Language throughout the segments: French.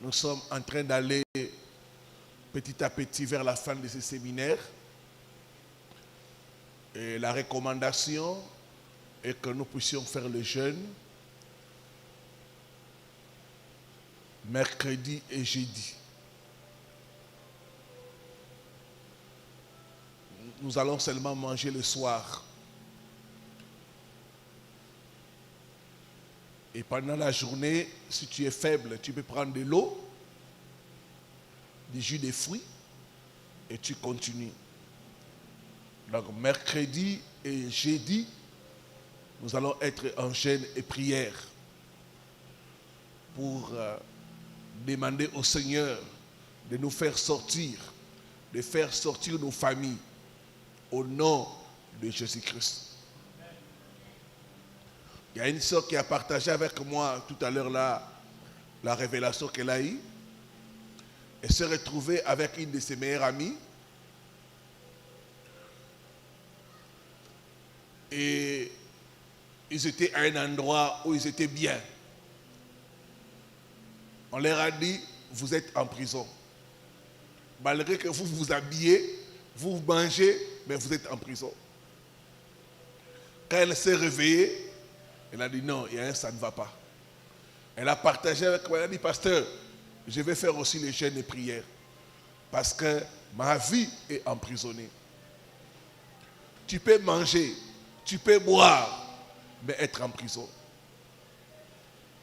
Nous sommes en train d'aller petit à petit vers la fin de ce séminaire. Et la recommandation est que nous puissions faire le jeûne mercredi et jeudi. Nous allons seulement manger le soir. Et pendant la journée, si tu es faible, tu peux prendre de l'eau, du jus de fruits, et tu continues. Donc, mercredi et jeudi, nous allons être en jeûne et prière pour demander au Seigneur de nous faire sortir, de faire sortir nos familles au nom de Jésus-Christ. Il y a une sœur qui a partagé avec moi tout à l'heure la révélation qu'elle a eue. Elle s'est retrouvée avec une de ses meilleures amies. Et ils étaient à un endroit où ils étaient bien. On leur a dit, vous êtes en prison. Malgré que vous vous habillez, vous mangez, mais vous êtes en prison. Quand elle s'est réveillée, elle a dit non, ça ne va pas. Elle a partagé avec moi, elle a dit, pasteur, je vais faire aussi les jeûnes et prières. Parce que ma vie est emprisonnée. Tu peux manger, tu peux boire, mais être en prison.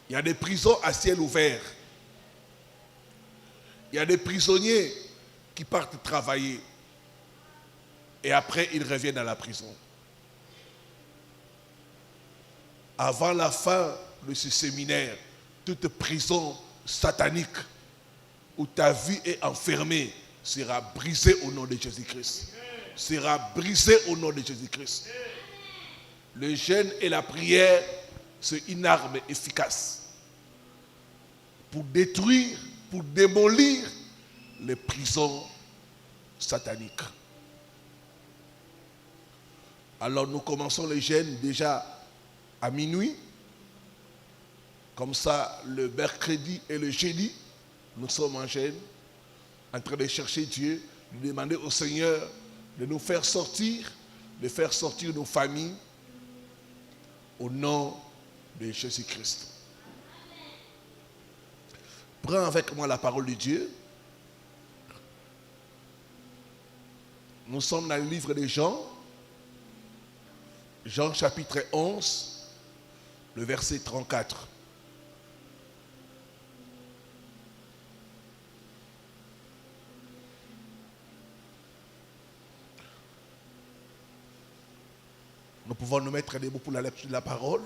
Il y a des prisons à ciel ouvert. Il y a des prisonniers qui partent travailler. Et après, ils reviennent à la prison. Avant la fin de ce séminaire, toute prison satanique où ta vie est enfermée sera brisée au nom de Jésus-Christ. Sera brisée au nom de Jésus-Christ. Le jeûne et la prière, c'est une arme efficace pour détruire, pour démolir les prisons sataniques. Alors nous commençons le jeûne déjà à minuit. Comme ça, le mercredi et le jeudi, nous sommes en jeûne, en train de chercher Dieu, de demander au Seigneur de nous faire sortir, de faire sortir nos familles au nom de Jésus-Christ. Prends avec moi la parole de Dieu. Nous sommes dans le livre de Jean, Jean chapitre 11, le verset 34. Nous pouvons nous mettre debout pour la lecture de la parole.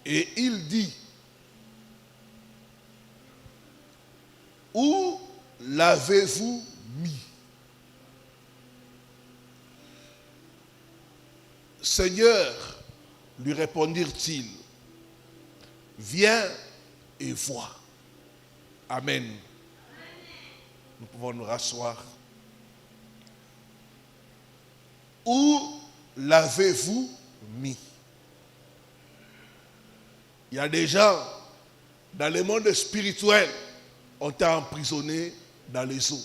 Et il dit, où l'avez-vous mis? Seigneur, lui répondirent-ils, viens et vois. Amen. Nous pouvons nous rasseoir. Où l'avez-vous mis? Il y a des gens dans le monde spirituel on t'a emprisonné dans les eaux.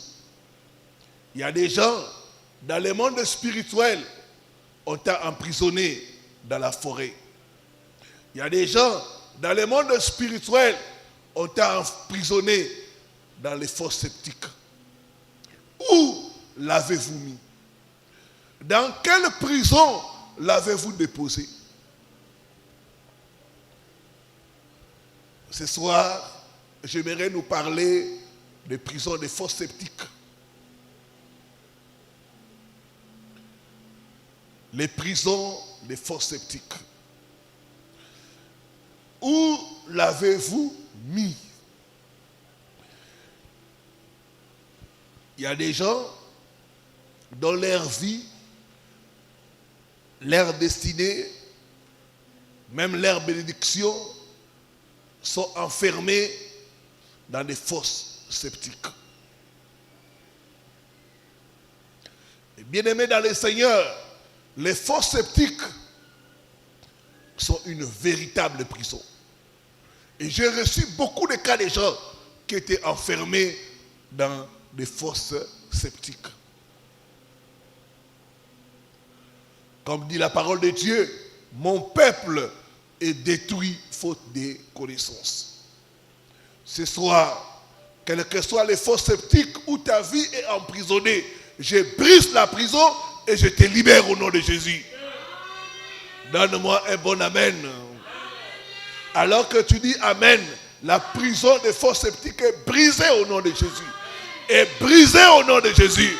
Il y a des gens dans le monde spirituel on t'a emprisonné dans la forêt. Il y a des gens dans le monde spirituel on t'a emprisonné dans les fosses sceptiques. Où l'avez-vous mis? Dans quelle prison l'avez-vous déposé? Ce soir, j'aimerais nous parler des prisons des fosses sceptiques. Les prisons des fosses sceptiques. Où l'avez-vous mis? Il y a des gens dans leur vie, leur destinée, même leur bénédiction, sont enfermés dans des fosses sceptiques. Et bien-aimés dans le Seigneur, les fosses sceptiques sont une véritable prison. Et j'ai reçu beaucoup de cas de gens qui étaient enfermés dans des fosses sceptiques. Comme dit la parole de Dieu, mon peuple est détruit faute de connaissances. Ce soir, quelles que soient les fosses sceptiques où ta vie est emprisonnée, je brise la prison et je te libère au nom de Jésus. Donne-moi un bon amen. Alors que tu dis amen, la prison des fosses sceptiques est brisée au nom de Jésus. Est brisée au nom de Jésus.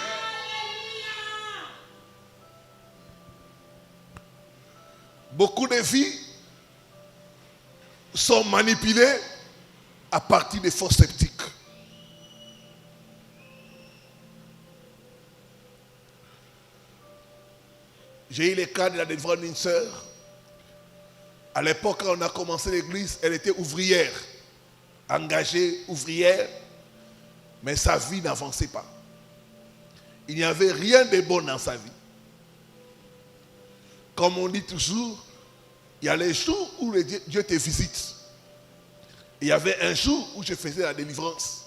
Beaucoup de vies sont manipulées à partir des fosses sceptiques. J'ai eu le cas de la délivrance d'une sœur. À l'époque, quand on a commencé l'église, elle était ouvrière, engagée, ouvrière, mais sa vie n'avançait pas. Il n'y avait rien de bon dans sa vie. Comme on dit toujours, il y a les jours où Dieu te visite. Il y avait un jour où je faisais la délivrance.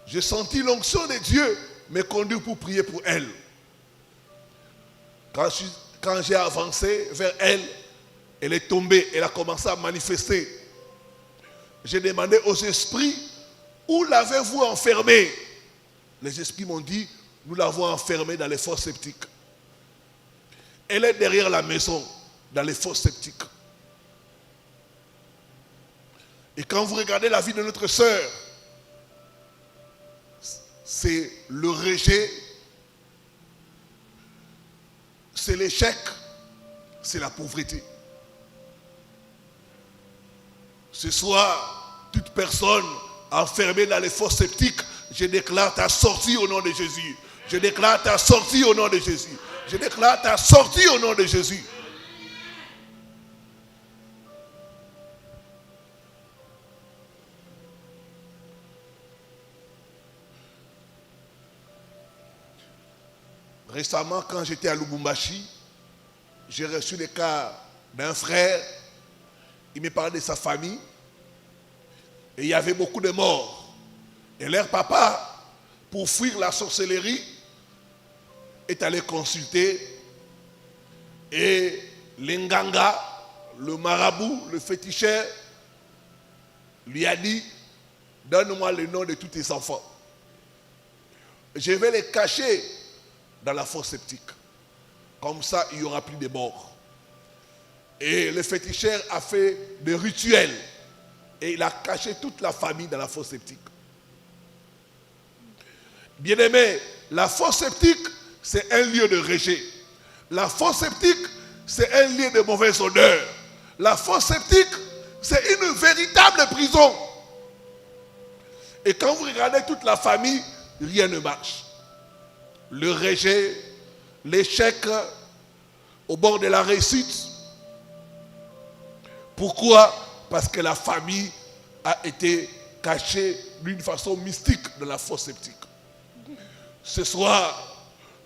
J'ai senti l'onction de Dieu me conduire pour prier pour elle. Quand j'ai avancé vers elle, elle est tombée, elle a commencé à manifester. J'ai demandé aux esprits, où l'avez-vous enfermée? Les esprits m'ont dit, nous l'avons enfermée dans les fosses sceptiques. Elle est derrière la maison, dans les fosses sceptiques. Et quand vous regardez la vie de notre sœur, c'est le rejet, c'est l'échec, c'est la pauvreté. Ce soir, toute personne enfermée dans les fosses sceptiques, je déclare ta sortie au nom de Jésus. Je déclare ta sortie au nom de Jésus. Je déclare ta sortie au nom de Jésus. Récemment, quand j'étais à Lubumbashi, j'ai reçu le cas d'un frère. Il me parlait de sa famille. Et il y avait beaucoup de morts. Et leur papa, pour fuir la sorcellerie, est allé consulter. Et l'Nganga, le marabout, le féticheur, lui a dit, donne-moi le nom de tous tes enfants. Je vais les cacher dans la fosse sceptique. Comme ça, il n'y aura plus de morts. Et le féticheur a fait des rituels. Et il a caché toute la famille dans la fosse sceptique. Bien-aimé, la fosse sceptique, c'est un lieu de rejet. La fosse sceptique, c'est un lieu de mauvaise odeur. La fosse sceptique, c'est une véritable prison. Et quand vous regardez toute la famille, rien ne marche. Le rejet, l'échec au bord de la réussite. Pourquoi? Parce que la famille a été cachée d'une façon mystique dans la fosse sceptique. Ce soir,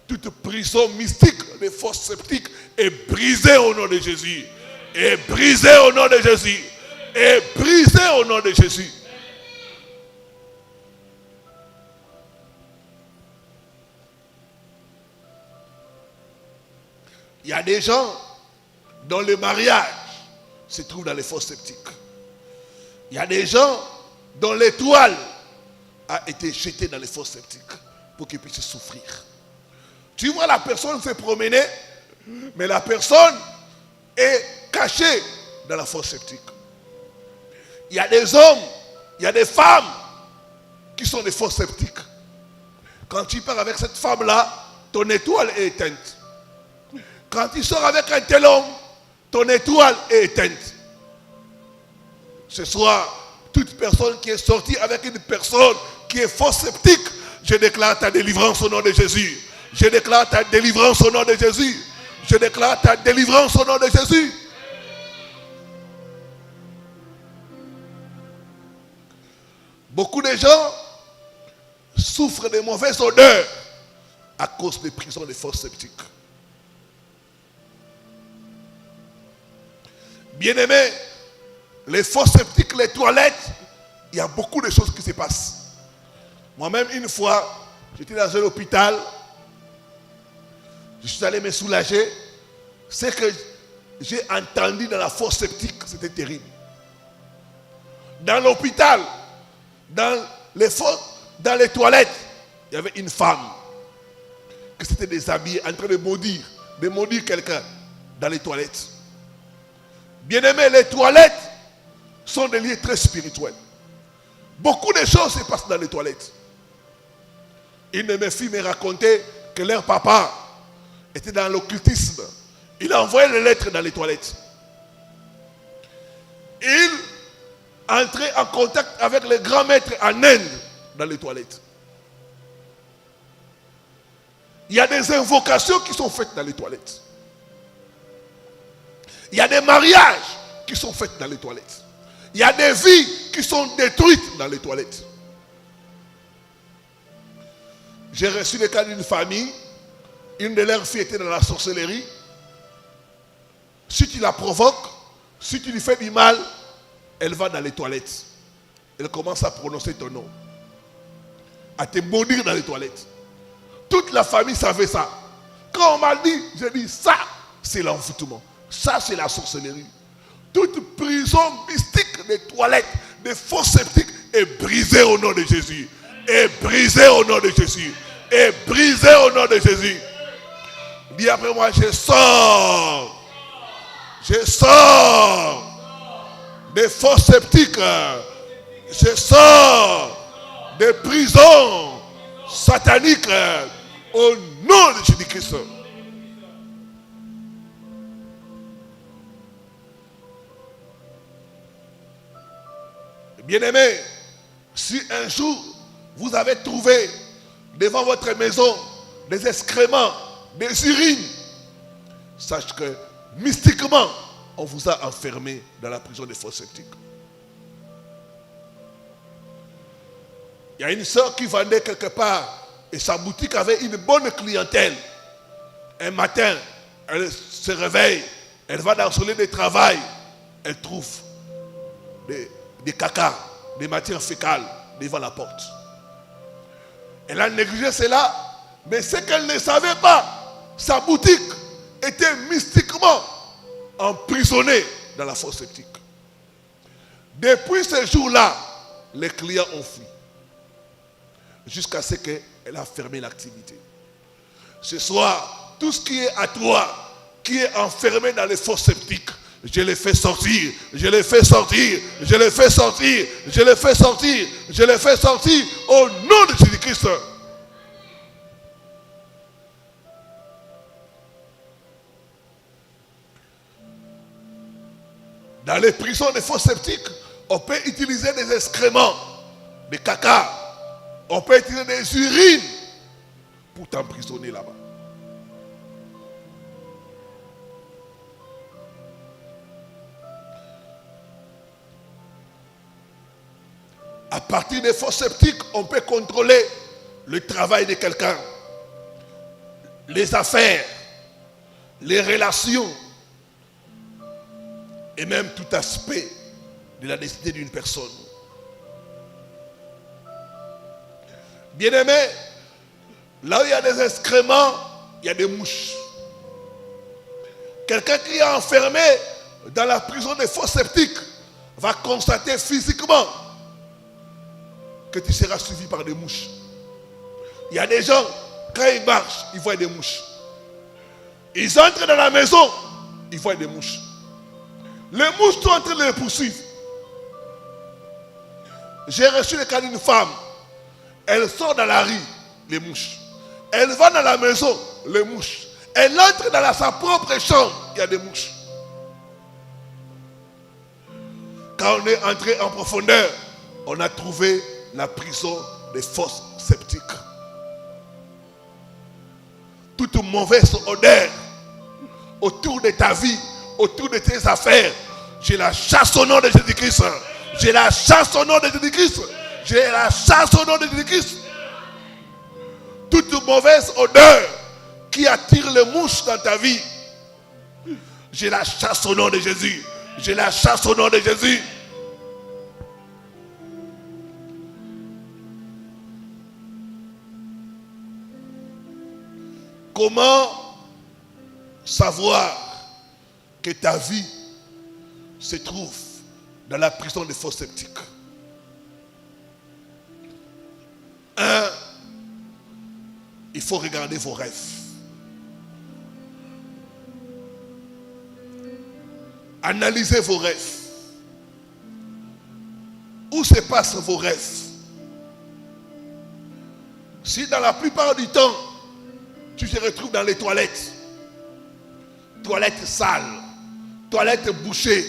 toute prison mystique des fosses sceptiques est brisée au nom de Jésus. Est brisée au nom de Jésus. Est brisée au nom de Jésus. Il y a des gens dont le mariage se trouve dans les fosses sceptiques. Il y a des gens dont l'étoile a été jetée dans les fosses sceptiques pour qu'ils puissent souffrir. Tu vois la personne se promener, mais la personne est cachée dans la fosse sceptique. Il y a des hommes, il y a des femmes qui sont des fosses sceptiques. Quand tu pars avec cette femme-là, ton étoile est éteinte. Quand tu sors avec un tel homme, ton étoile est éteinte. Ce soir, toute personne qui est sortie avec une personne qui est fausse sceptique, je déclare ta délivrance au nom de Jésus. Je déclare ta délivrance au nom de Jésus. Je déclare ta délivrance au nom de Jésus. Beaucoup de gens souffrent de mauvaises odeurs à cause des prisons des fosses sceptiques. Bien-aimés, les fosses septiques, les toilettes, il y a beaucoup de choses qui se passent. Moi-même, une fois, j'étais dans un hôpital, je suis allé me soulager. Ce que j'ai entendu dans la fosse septique, c'était terrible. Dans l'hôpital, dans les toilettes, il y avait une femme qui s'était déshabillée, en train de maudire quelqu'un dans les toilettes. Bien aimé, les toilettes sont des lieux très spirituels. Beaucoup de choses se passent dans les toilettes. Une de mes filles me racontait que leur papa était dans l'occultisme. Il envoyait les lettres dans les toilettes. Il entrait en contact avec les grands maîtres en Inde dans les toilettes. Il y a des invocations qui sont faites dans les toilettes. Il y a des mariages qui sont faits dans les toilettes. Il y a des vies qui sont détruites dans les toilettes. J'ai reçu le cas d'une famille. Une de leurs filles était dans la sorcellerie. Si tu la provoques, si tu lui fais du mal, elle va dans les toilettes. Elle commence à prononcer ton nom. À te maudire dans les toilettes. Toute la famille savait ça. Quand on m'a dit, j'ai dit ça, c'est l'envoûtement. Ça, c'est la sorcellerie. Toute prison mystique des toilettes, des fosses septiques est brisée au nom de Jésus. Est brisée au nom de Jésus. Est brisée au nom de Jésus. Dis après moi, je sors. Je sors des fosses septiques. Je sors des prisons sataniques au nom de Jésus-Christ. Bien-aimés, si un jour vous avez trouvé devant votre maison des excréments, des urines, sache que mystiquement, on vous a enfermé dans la prison des fosses septiques. Il y a une soeur qui vendait quelque part et sa boutique avait une bonne clientèle. Un matin, elle se réveille, elle va dans son lieu de travail, elle trouve des caca, des matières fécales devant la porte. Elle a négligé cela, mais ce qu'elle ne savait pas, sa boutique était mystiquement emprisonnée dans la fosse septique. Depuis ce jour-là, les clients ont fui. Jusqu'à ce qu'elle a fermé l'activité. Ce soir, tout ce qui est à toi, qui est enfermé dans les fosses septiques, je les fais sortir, je les fais sortir, je les fais sortir, je les fais sortir, je les fais sortir au nom de Jésus-Christ. Dans les prisons des fosses septiques, on peut utiliser des excréments, des caca, on peut utiliser des urines pour t'emprisonner là-bas. À partir des fosses septiques, on peut contrôler le travail de quelqu'un, les affaires, les relations et même tout aspect de la destinée d'une personne. Bien-aimé, là où il y a des excréments, il y a des mouches. Quelqu'un qui est enfermé dans la prison des fosses septiques va constater physiquement que tu seras suivi par des mouches. Il y a des gens, quand ils marchent, ils voient des mouches. Ils entrent dans la maison, ils voient des mouches. Les mouches sont en train de les poursuivre. J'ai reçu le cas d'une femme. Elle sort dans la rue, les mouches. Elle va dans la maison, les mouches. Elle entre dans sa propre chambre, il y a des mouches. Quand on est entré en profondeur, on a trouvé la prison des fosses septiques. Toute mauvaise odeur autour de ta vie, autour de tes affaires, je la chasse au nom de Jésus-Christ. Je la chasse au nom de Jésus-Christ. Je la chasse au nom de Jésus-Christ. Toute mauvaise odeur qui attire les mouches dans ta vie, je la chasse au nom de Jésus. Je la chasse au nom de Jésus. Comment savoir que ta vie se trouve dans la prison des faux sceptiques? Il faut regarder vos rêves. Analysez vos rêves. Où se passent vos rêves? Si dans la plupart du temps, tu te retrouves dans les toilettes, toilettes sales, toilettes bouchées,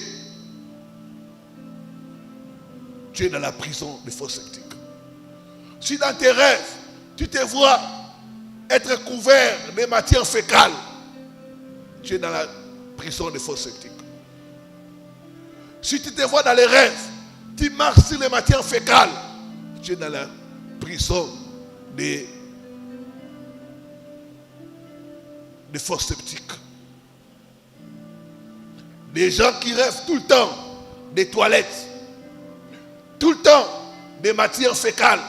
tu es dans la prison des faux sceptiques. Si dans tes rêves, tu te vois être couvert de matières fécales, tu es dans la prison des faux sceptiques. Si tu te vois dans les rêves, tu marches sur les matières fécales, tu es dans la prison des faux sceptiques. Des gens qui rêvent tout le temps des toilettes, tout le temps des matières fécales,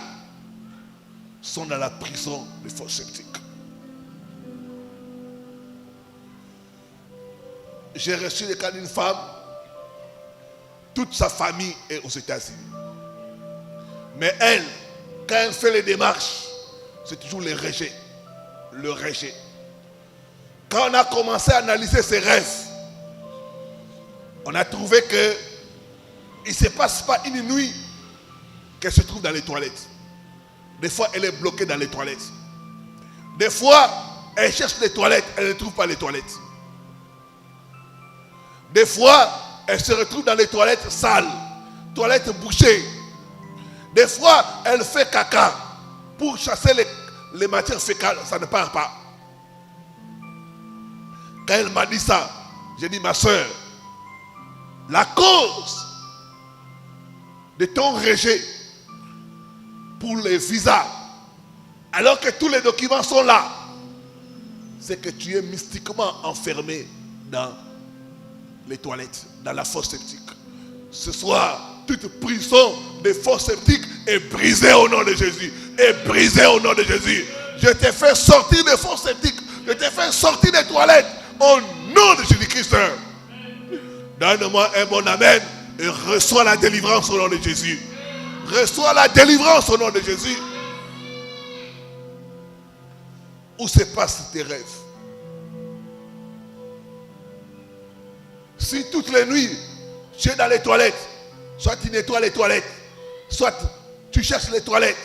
sont dans la prison des faux sceptiques. J'ai reçu le cas d'une femme, toute sa famille est aux États-Unis. Mais elle, quand elle fait les démarches, c'est toujours le rejet. Le rejet. Quand on a commencé à analyser ses rêves, on a trouvé que il ne se passe pas une nuit qu'elle se trouve dans les toilettes. Des fois, elle est bloquée dans les toilettes. Des fois, elle cherche les toilettes, elle ne trouve pas les toilettes. Des fois, elle se retrouve dans les toilettes sales, toilettes bouchées. Des fois, elle fait caca pour chasser les matières fécales, ça ne part pas. Quand elle m'a dit ça, j'ai dit, ma soeur, la cause de ton rejet pour les visas, alors que tous les documents sont là, c'est que tu es mystiquement enfermé dans les toilettes, dans la fosse sceptique. Ce soir, toute prison des fosses sceptiques est brisée au nom de Jésus. Est brisée au nom de Jésus. Je t'ai fait sortir des fosses sceptiques. Je t'ai fait sortir des toilettes au nom de Jésus-Christ. Donne-moi un bon amen et reçois la délivrance au nom de Jésus. Reçois la délivrance au nom de Jésus. Où se passent tes rêves? Si toutes les nuits, tu es dans les toilettes, soit tu nettoies les toilettes, soit tu cherches les toilettes,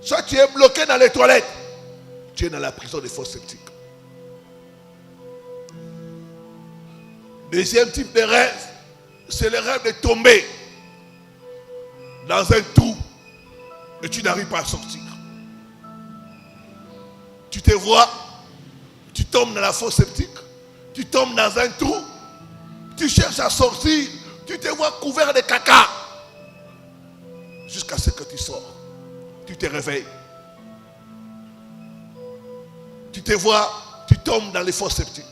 soit tu es bloqué dans les toilettes, tu es dans la prison des faux sceptiques. Deuxième type de rêve, c'est le rêve de tomber dans un trou et tu n'arrives pas à sortir. Tu te vois, tu tombes dans la fosse sceptique, tu tombes dans un trou, tu cherches à sortir, tu te vois couvert de caca. Jusqu'à ce que tu sors, tu te réveilles. Tu te vois, tu tombes dans les fosses sceptiques.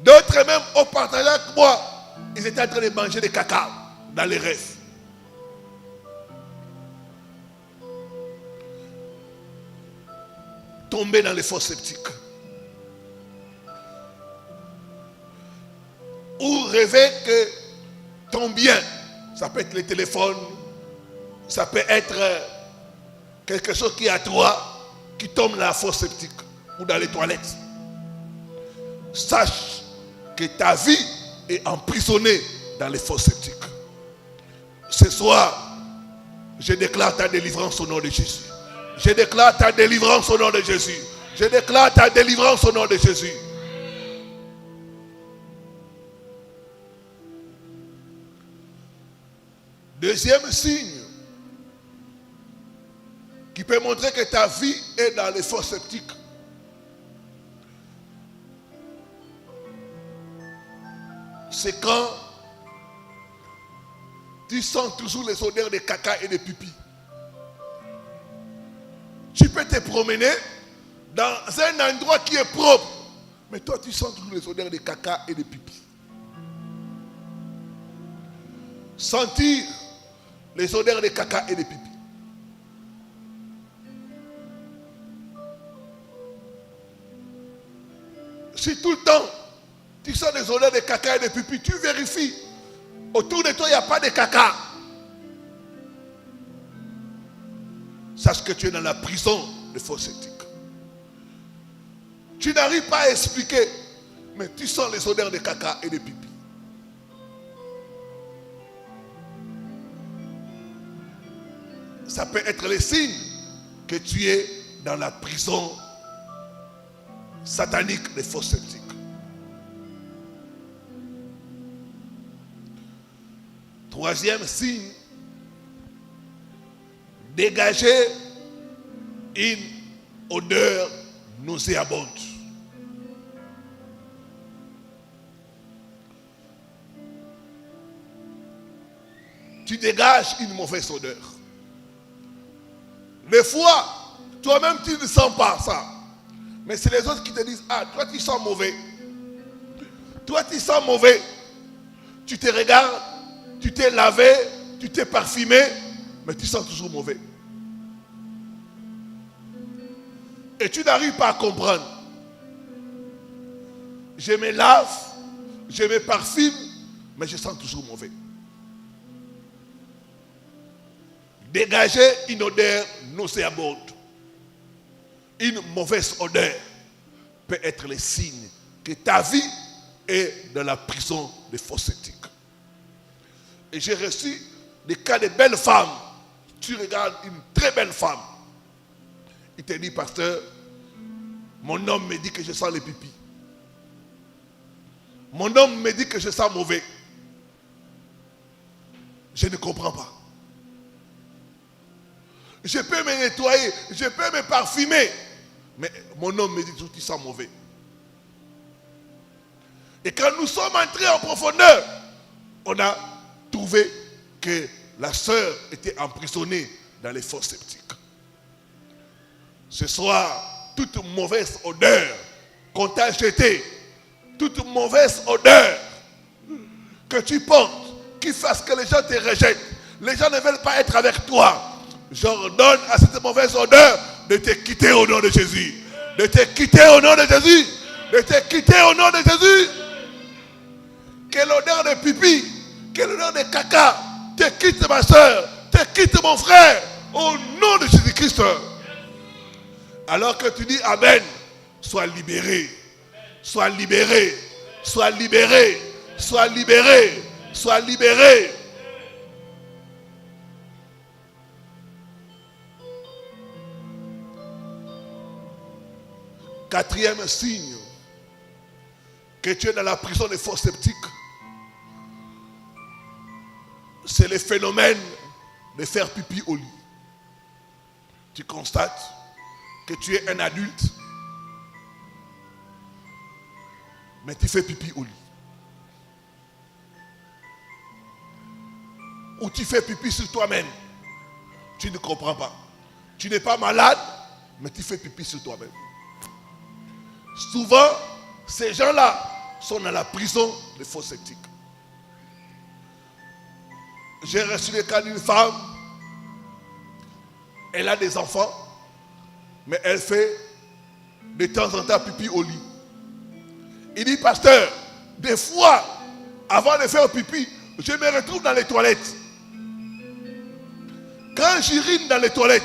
D'autres même ont partagé avec moi, ils étaient en train de manger des caca dans les rêves. Tomber dans les fosses sceptiques. Ou rêver que ton bien, ça peut être le téléphone, ça peut être quelque chose qui est à toi, qui tombe dans la fosse sceptique ou dans les toilettes. Sache que ta vie est emprisonnée dans les fosses sceptiques. Ce soir, je déclare ta délivrance au nom de Jésus. Je déclare ta délivrance au nom de Jésus. Je déclare ta délivrance au nom de Jésus. Deuxième signe qui peut montrer que ta vie est dans les fosses sceptiques. C'est quand tu sens toujours les odeurs de caca et de pipi. Tu peux te promener dans un endroit qui est propre, mais toi tu sens toujours les odeurs de caca et de pipi. Sentir les odeurs de caca et de pipi. Si tout le temps, tu sens des odeurs de caca et de pipi, tu vérifies. Autour de toi, il n'y a pas de caca. Sache que tu es dans la prison des faux sceptiques. Tu n'arrives pas à expliquer, mais tu sens les odeurs de caca et de pipi. Ça peut être le signe que tu es dans la prison satanique des faux sceptiques. Troisième signe, dégager une odeur nauséabonde. Tu dégages une mauvaise odeur. Des fois, toi-même tu ne sens pas ça. Mais c'est les autres qui te disent, ah, toi tu sens mauvais. Toi tu sens mauvais. Tu te regardes, tu t'es lavé, tu t'es parfumé, mais tu sens toujours mauvais. Et tu n'arrives pas à comprendre. Je me lave, je me parfume, mais je sens toujours mauvais. Dégager une odeur nauséabonde, une mauvaise odeur, peut être le signe que ta vie est dans la prison des faux sceptiques. Et j'ai reçu des cas de belles femmes. Tu regardes une très belle femme. Il te dit, pasteur, mon homme me dit que je sens les pipis. Mon homme me dit que je sens mauvais. Je ne comprends pas. Je peux me nettoyer, je peux me parfumer. Mais mon homme me dit que tu sens mauvais. Et quand nous sommes entrés en profondeur, on a trouvé que la sœur était emprisonnée dans les faux sceptiques. Ce soir, toute mauvaise odeur qu'on t'a jetée, toute mauvaise odeur que tu portes, qui fasse que les gens te rejettent, les gens ne veulent pas être avec toi, j'ordonne à cette mauvaise odeur de te quitter au nom de Jésus. De te quitter au nom de Jésus. De te quitter au nom de Jésus. Que l'odeur de pipi, que l'odeur de caca te quitte ma soeur, te quitte mon frère, au nom de Jésus-Christ. Alors que tu dis Amen, sois libéré. Sois libéré. Sois libéré. Sois libéré. Sois libéré. Quatrième signe que tu es dans la prison des faux sceptiques, c'est le phénomène de faire pipi au lit. Tu constates que tu es un adulte, mais tu fais pipi au lit. Ou tu fais pipi sur toi-même. Tu ne comprends pas. Tu n'es pas malade, mais tu fais pipi sur toi-même. Souvent, ces gens-là sont dans la prison des faux sceptiques. J'ai reçu le cas d'une femme. Elle a des enfants, mais elle fait de temps en temps pipi au lit. Il dit, pasteur, des fois, avant de faire pipi, je me retrouve dans les toilettes. Quand j'urine dans les toilettes,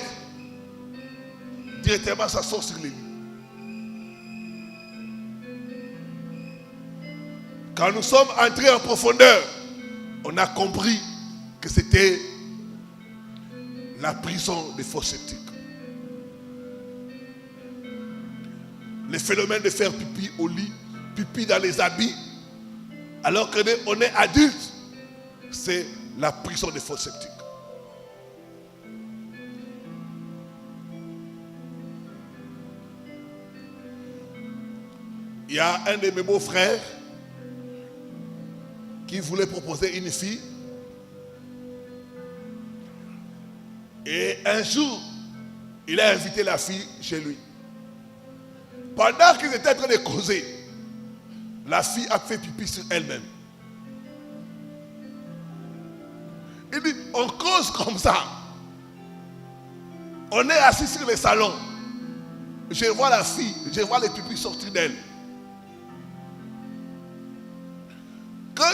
directement ça sort sur les lits. Quand nous sommes entrés en profondeur, on a compris que c'était la prison des faux sceptiques. Le phénomène de faire pipi au lit, pipi dans les habits, alors qu'on est adulte, c'est la prison des faux sceptiques. Il y a un de mes beaux-frères qui voulait proposer une fille. Et un jour, il a invité la fille chez lui. Pendant qu'ils étaient en train de causer, la fille a fait pipi sur elle-même. Il dit, on cause comme ça. On est assis sur le salon. Je vois la fille, je vois les pipis sortir d'elle.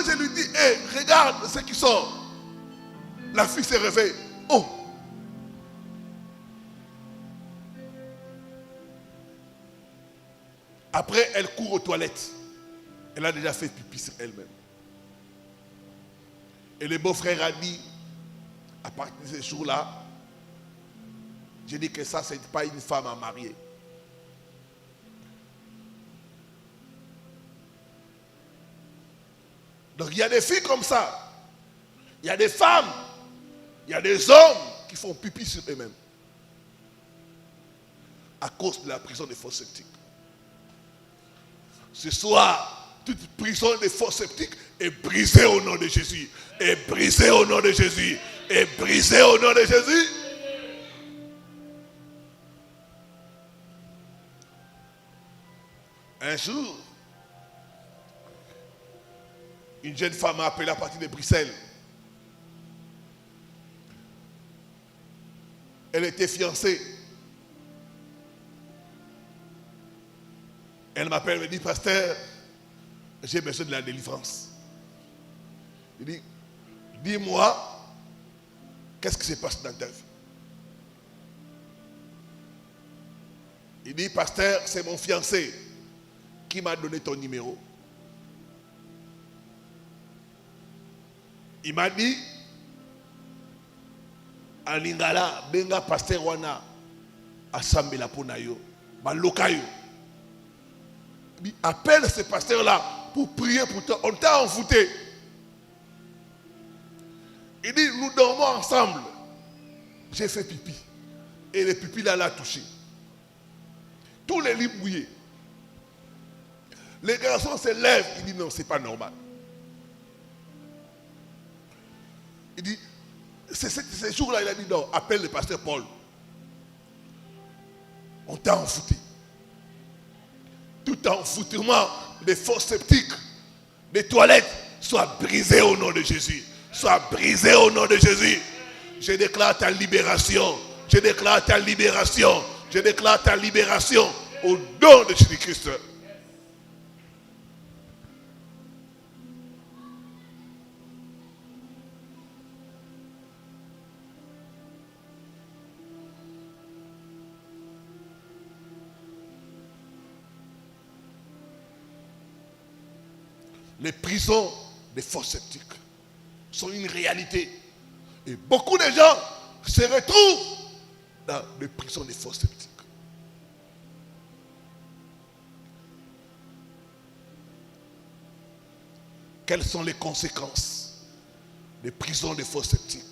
je lui dis, hé, regarde ce qui sort. La fille se réveille. Oh! Après, elle court aux toilettes. Elle a déjà fait pipi sur elle-même. Et le beau-frère a dit, à partir de ce jour-là, j'ai dit que ça, ce n'est pas une femme à marier. Donc il y a des filles comme ça. Il y a des femmes. Il y a des hommes qui font pipi sur eux-mêmes. À cause de la prison des faux sceptiques. Ce soir, toute prison des faux sceptiques est brisée au nom de Jésus. Est brisée au nom de Jésus. Est brisée au nom de Jésus. Un jour, une jeune femme m'a appelé à partir de Bruxelles. Elle était fiancée. Elle m'appelle, elle me dit, pasteur, j'ai besoin de la délivrance. Il dit, dis-moi, qu'est-ce qui se passe dans ta vie? Il dit, pasteur, c'est mon fiancé qui m'a donné ton numéro. Il m'a dit, à Lingala, benga pasteur wana, asambela ponayo, balokayo. Il dit, appelle ce pasteur-là pour prier pour toi. On t'a envoûté. Il dit, nous dormons ensemble. J'ai fait pipi. Et le pipi là l'a touché. Tous les lits mouillés. Les garçons se lèvent. Il dit, non, c'est pas normal. Il dit, ce jour-là, il a dit, non, appelle le pasteur Paul. On t'a envoûté. Tout envoûtement des faux sceptiques, des toilettes, soit brisé au nom de Jésus. Soit brisé au nom de Jésus. Je déclare ta libération. Je déclare ta libération. Je déclare ta libération au nom de Jésus-Christ. Les prisons des faux sceptiques sont une réalité. Et beaucoup de gens se retrouvent dans les prisons des faux sceptiques. Quelles sont les conséquences des prisons des faux sceptiques?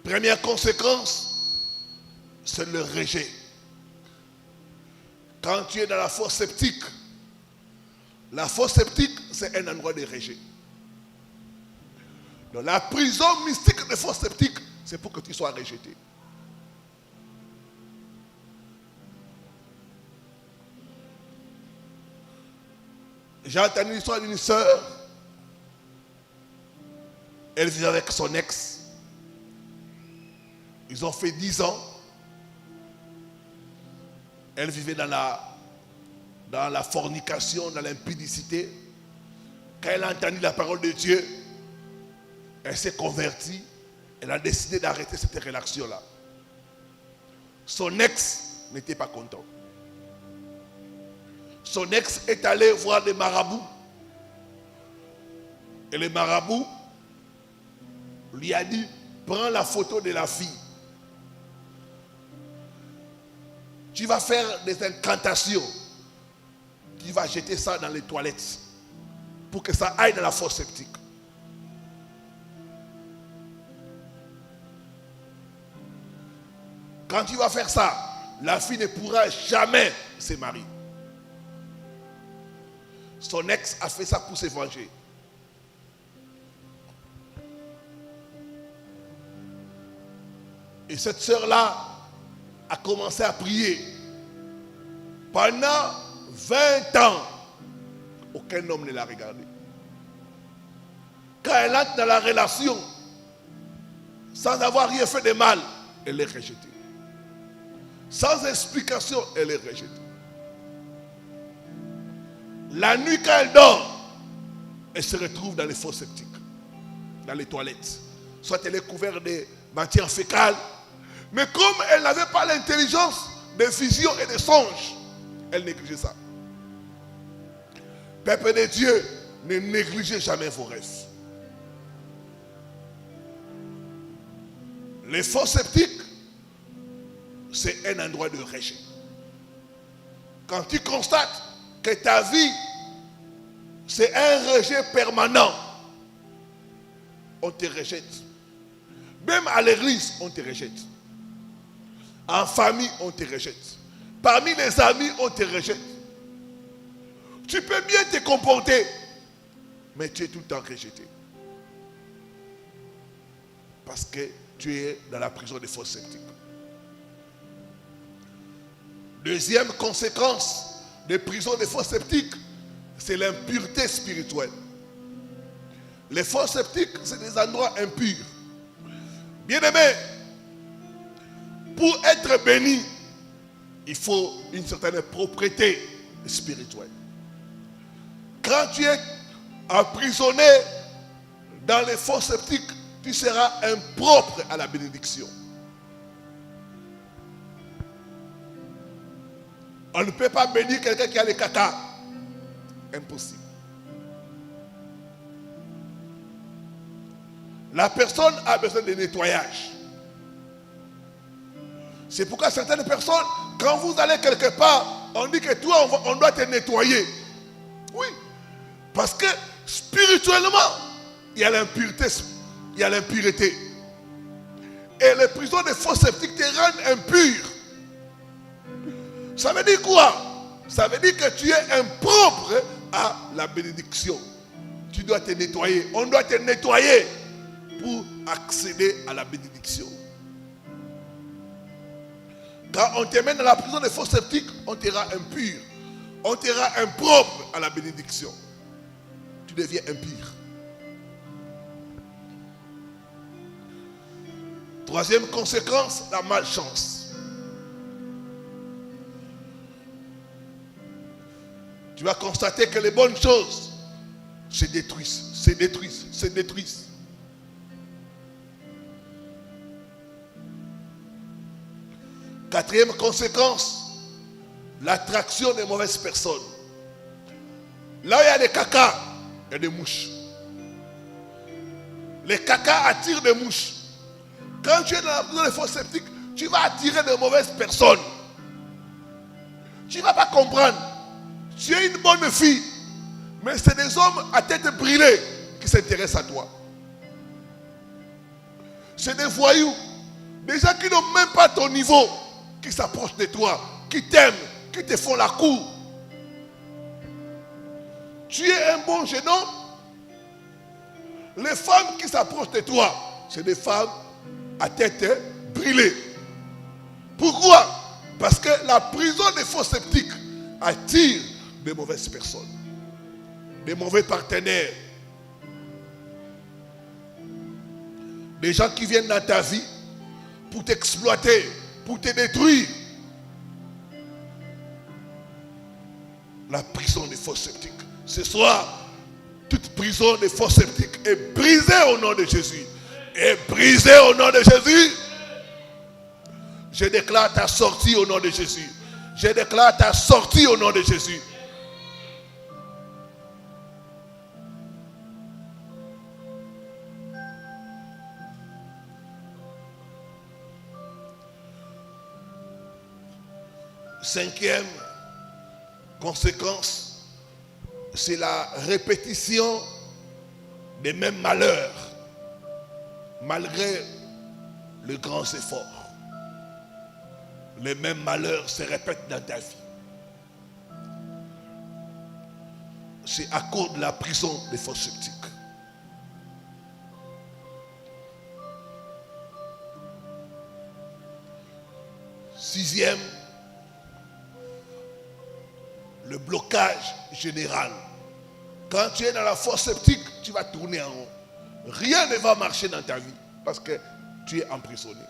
Première conséquence, c'est le rejet. Quand tu es dans la fosse sceptique, la fosse sceptique, c'est un endroit de rejet. Donc la prison mystique des fosses sceptiques, c'est pour que tu sois rejeté. J'ai entendu l'histoire d'une sœur. Elle vivait avec son ex. Ils ont fait 10 ans. Elle vivait dans la fornication, dans l'impudicité. Quand elle a entendu la parole de Dieu, elle s'est convertie. Elle a décidé d'arrêter cette relation-là. Son ex n'était pas content. Son ex est allé voir des marabouts. Et le marabout lui a dit, prends la photo de la fille. Tu vas faire des incantations. Tu vas jeter ça dans les toilettes pour que ça aille dans la fosse septique. Quand tu vas faire ça, la fille ne pourra jamais se marier. Son ex a fait ça pour se venger. Et cette sœur-là a commencé à prier. Pendant 20 ans, aucun homme ne l'a regardée. Quand elle entre dans la relation, sans avoir rien fait de mal, elle est rejetée. Sans explication, elle est rejetée. La nuit, quand elle dort, elle se retrouve dans les fosses septiques, dans les toilettes. Soit elle est couverte de matière fécale, mais comme elle n'avait pas l'intelligence des visions et des songes, elle négligeait ça. Peuple de Dieu, ne négligez jamais vos rêves. Les fosses septiques, c'est un endroit de rejet. Quand tu constates que ta vie, c'est un rejet permanent, on te rejette. Même à l'église, on te rejette. En famille, on te rejette. Parmi les amis, on te rejette. Tu peux bien te comporter, mais tu es tout le temps rejeté. Parce que tu es dans la prison des fosses septiques. Deuxième conséquence des prisons des fosses septiques, c'est l'impureté spirituelle. Les fosses septiques, c'est des endroits impurs. Bien-aimé, pour être béni, il faut une certaine propreté spirituelle. Quand tu es emprisonné dans les fosses septiques, tu seras impropre à la bénédiction. On ne peut pas bénir quelqu'un qui a les caca. Impossible. La personne a besoin de nettoyage. C'est pourquoi certaines personnes, quand vous allez quelque part, on dit que toi, on doit te nettoyer. Oui. Parce que spirituellement, il y a l'impureté. Il y a l'impureté. Et les prisons des fosses septiques te rendent impur. Ça veut dire quoi? Ça veut dire que tu es impropre à la bénédiction. Tu dois te nettoyer. On doit te nettoyer pour accéder à la bénédiction. Quand on te met dans la prison des fosses septiques, on te rend impur. On te rend impropre à la bénédiction. Tu deviens impur. Troisième conséquence, la malchance. Tu vas constater que les bonnes choses se détruisent, se détruisent, se détruisent. Quatrième conséquence, l'attraction des mauvaises personnes. Là où il y a des cacas, il y a des mouches. Les cacas attirent des mouches. Quand tu es dans les fosses septiques, tu vas attirer de mauvaises personnes. Tu ne vas pas comprendre. Tu es une bonne fille, mais c'est des hommes à tête brûlée qui s'intéressent à toi. C'est des voyous, des gens qui n'ont même pas ton niveau, qui s'approchent de toi, qui t'aiment, qui te font la cour. Tu es un bon jeune homme. Les femmes qui s'approchent de toi, c'est des femmes à tête brûlée. Pourquoi? Parce que la prison des fosses septiques attire de mauvaises personnes, des mauvais partenaires, des gens qui viennent dans ta vie pour t'exploiter, pour te détruire. La prison des fosses septiques. Ce soir, toute prison des fosses septiques est brisée au nom de Jésus. Est brisée au nom de Jésus. Je déclare ta sortie au nom de Jésus. Je déclare ta sortie au nom de Jésus. Cinquième conséquence, c'est la répétition des mêmes malheurs, malgré les grands efforts. Les mêmes malheurs se répètent dans ta vie. C'est à cause de la prison des fosses septiques. Sixième, le blocage général. Quand tu es dans la fosse septique, tu vas tourner en rond. Rien ne va marcher dans ta vie parce que tu es emprisonné.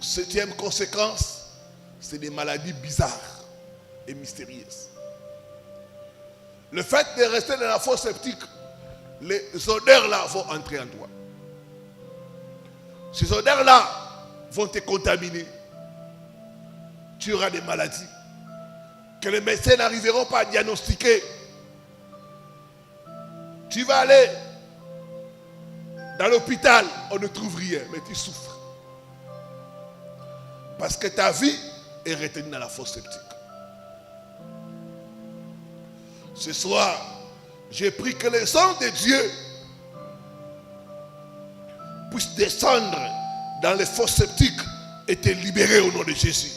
Septième conséquence, c'est des maladies bizarres et mystérieuses. Le fait de rester dans la fosse septique, les odeurs-là vont entrer en toi. Ces odeurs-là vont te contaminer. Tu auras des maladies que les médecins n'arriveront pas à diagnostiquer. Tu vas aller dans l'hôpital, on ne trouve rien, mais tu souffres. Parce que ta vie est retenue dans la fosse septique. Ce soir, j'ai pris que les anges de Dieu puissent descendre dans les fosses septiques et te libérer au nom de Jésus.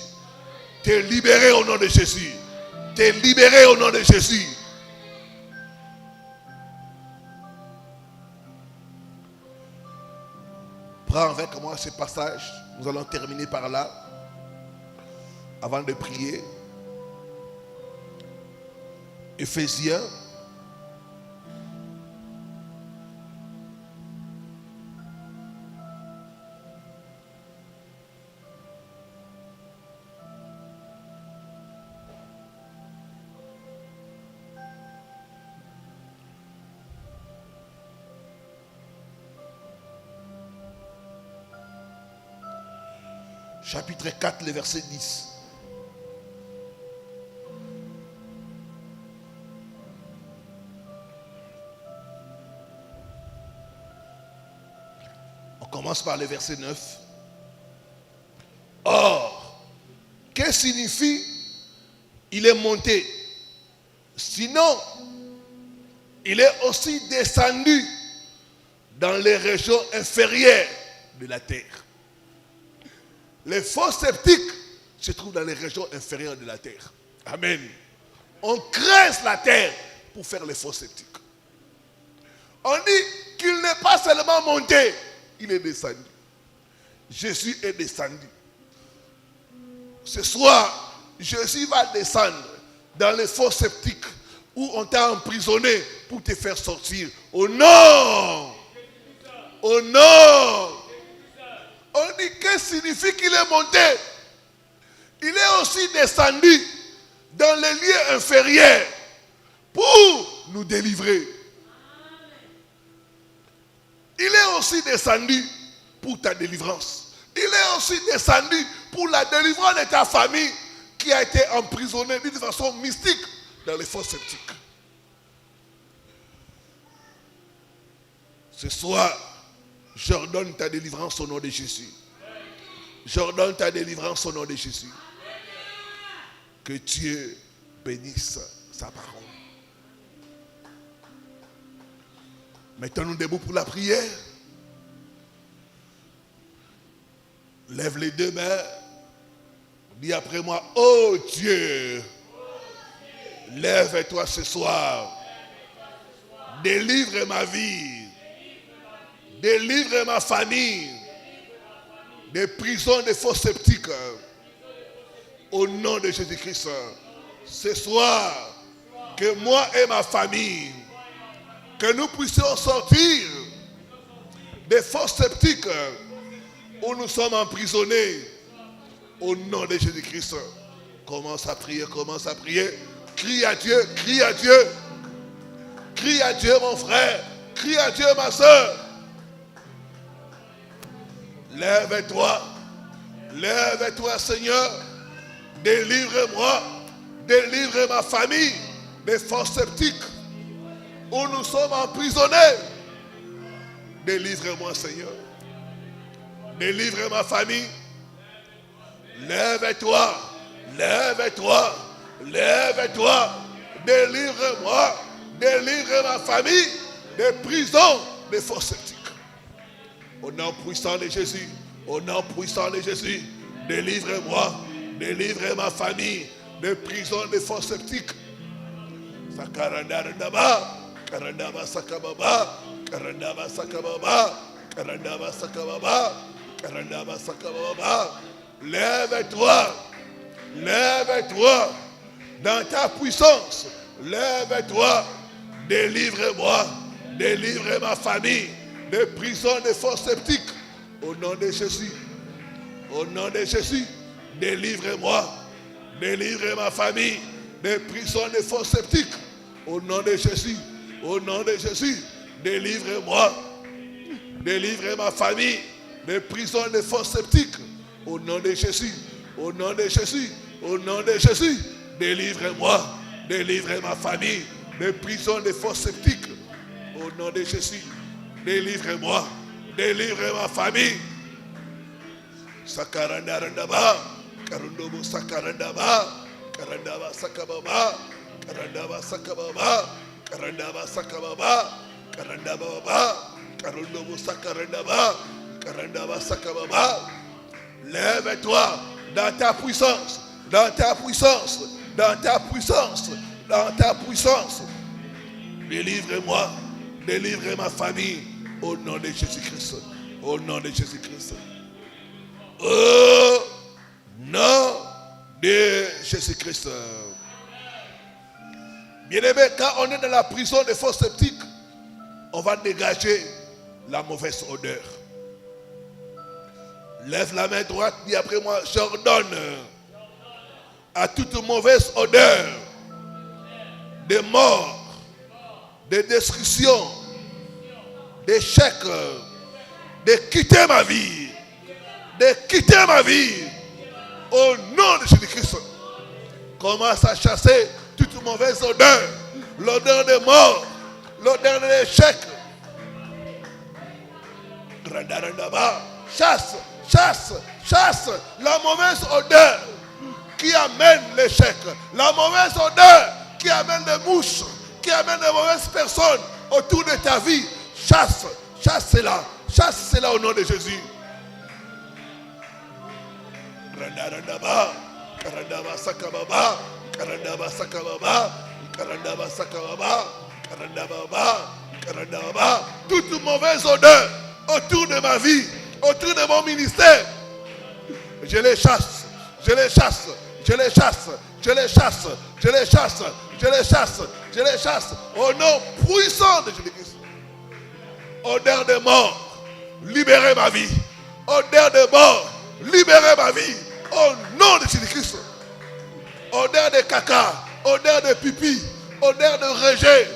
Te libérer au nom de Jésus. Te libérer au nom de Jésus. Prends avec moi ce passage. Nous allons terminer par là. Avant de prier. Éphésiens. Chapitre 4, le verset 10. On commence par le verset 9. Or, que signifie il est monté? Sinon, il est aussi descendu dans les régions inférieures de la terre. Les fosses septiques se trouvent dans les régions inférieures de la terre. Amen. On creuse la terre pour faire les fosses septiques. On dit qu'il n'est pas seulement monté, il est descendu. Jésus est descendu. Ce soir, Jésus va descendre dans les fosses septiques où on t'a emprisonné pour te faire sortir. Au nom. Au nom. On dit que signifie qu'il est monté. Il est aussi descendu dans les lieux inférieurs pour nous délivrer. Il est aussi descendu pour ta délivrance. Il est aussi descendu pour la délivrance de ta famille qui a été emprisonnée d'une façon mystique dans les fosses septiques. Ce soir, j'ordonne ta délivrance au nom de Jésus. J'ordonne ta délivrance au nom de Jésus. Que Dieu bénisse sa parole. Mettons-nous debout pour la prière. Lève les deux mains. Dis après moi, oh Dieu, lève-toi ce soir. Délivre ma vie. Délivre ma famille des prisons des fosses septiques. Au nom de Jésus-Christ. Ce soir, que moi et ma famille, que nous puissions sortir des fosses septiques où nous sommes emprisonnés. Au nom de Jésus-Christ. Commence à prier, commence à prier. Crie à Dieu, crie à Dieu. Crie à Dieu mon frère. Crie à Dieu ma soeur. Lève-toi. Lève-toi Seigneur. Délivre-moi. Délivre ma famille des fosses septiques où nous sommes emprisonnés. Délivre-moi Seigneur. Délivre ma famille. Lève-toi. Lève-toi. Lève-toi. Délivre-moi. Délivre ma famille des prisons des fosses septiques. Au nom puissant de Jésus. Au nom puissant de Jésus. Délivre-moi. Délivre ma famille des prisons des fosses septiques. Sakarandaba. Karandaba sakababa. Karandaba sakababa. Karandaba sakababa. Karandaba sakababa. Lève-toi. Lève-toi. Dans ta puissance. Lève-toi. Délivre-moi. Délivre ma famille des prisons des fosses septiques. Au nom de Jésus. Au nom de Jésus, délivrez-moi. Délivrez ma famille des prisons des faux sceptiques. Au nom de Jésus. Au nom de Jésus, délivrez-moi. Délivrez ma famille des prisons des faux sceptiques. Au nom de Jésus. Au nom de Jésus. Au nom de Jésus, délivrez-moi. Délivrez ma famille des prisons des faux sceptiques. Au nom de Jésus, délivrez-moi. Délivrez ma famille. Sakarandarandaba, Karundobo Sakarandaba, Karandaba Sakababa, Karandaba Sakababa, Karandaba Sakababa, Karandaba, Karundobo Sakarandaba, Karandaba Sakababa. Lève-toi dans ta puissance, dans ta puissance, dans ta puissance, dans ta puissance. Délivre-moi, délivre ma famille au nom de Jésus-Christ. Au nom de Jésus-Christ. Au nom de Jésus-Christ. Bien-aimé, quand on est dans la prison des faux sceptiques, on va dégager la mauvaise odeur. Lève la main droite, dis après moi, j'ordonne à toute mauvaise odeur de mort, de destruction, d'échec, de quitter ma vie, de quitter ma vie, au nom de Jésus-Christ. Commence à chasser toute mauvaise odeur, l'odeur de mort, l'odeur de l'échec. Chasse, chasse, chasse la mauvaise odeur qui amène l'échec, la mauvaise odeur qui amène des mouches, qui amène des mauvaises personnes autour de ta vie. Chasse, chasse cela au nom de Jésus. Karandaba, Karandaba Sakababa, Karandaba Sakababa, Karandaba Sakababa, Karandaba, Karandaba. Toute mauvaise odeur autour de ma vie, autour de mon ministère, je les chasse, je les chasse, je les chasse, je les chasse, je les chasse, je les chasse, je les chasse, au nom puissant de Jésus-Christ. Odeur de mort, libérez ma vie. Odeur de mort, libérez ma vie. Au nom de Jésus-Christ. Odeur de caca, odeur de pipi, odeur de rejet,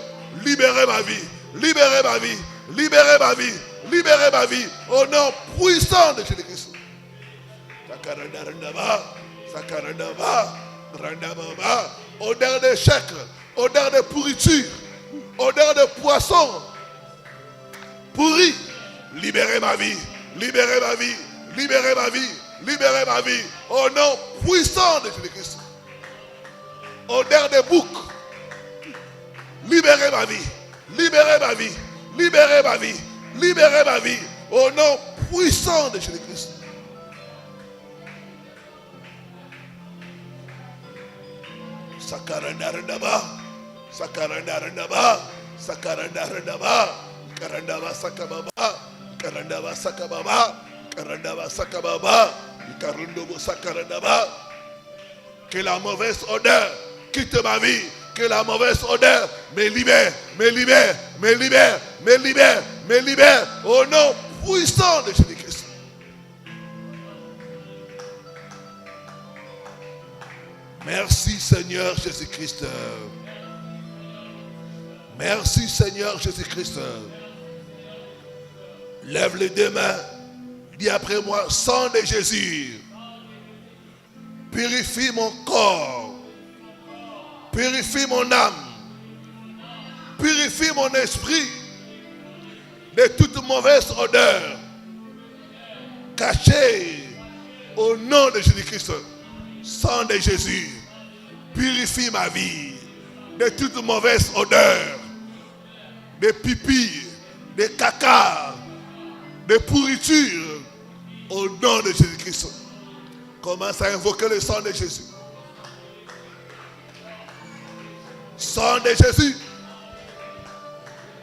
libérez ma vie. Libérez ma vie, libérez ma vie, libérez ma vie. Au nom puissant de Jésus-Christ. Sakarandaba, Randababa, odeur d'échec, odeur de pourriture, odeur de poisson pourri. Libérez ma vie, libérez ma vie, libérez ma vie, libérez ma vie. Au nom puissant de Jésus-Christ. Odeur de bouc. Libérez ma vie, libérez ma vie, libérez ma vie, libérez ma vie. Au nom puissant de Jésus-Christ. Sakarandarandaba, Sakarandarandaba, Sakarandarandaba, Karandaba Sakababa, Karandaba Sakababa, Karandaba Sakababa, Karundobo Sakarandaba. Que la mauvaise odeur quitte ma vie, que la mauvaise odeur me libère, me libère, me libère, me libère, me libère, au nom puissant de Jésus-Christ. Merci Seigneur Jésus-Christ. Merci Seigneur Jésus-Christ. Lève les deux mains. Dis après moi, sang de Jésus, purifie mon corps, purifie mon âme, purifie mon esprit de toute mauvaise odeur cachée au nom de Jésus-Christ. Sang de Jésus, purifie ma vie de toute mauvaise odeur, de pipi, de caca, de pourriture, au nom de Jésus-Christ. Commence à invoquer le sang de Jésus. Sang de Jésus,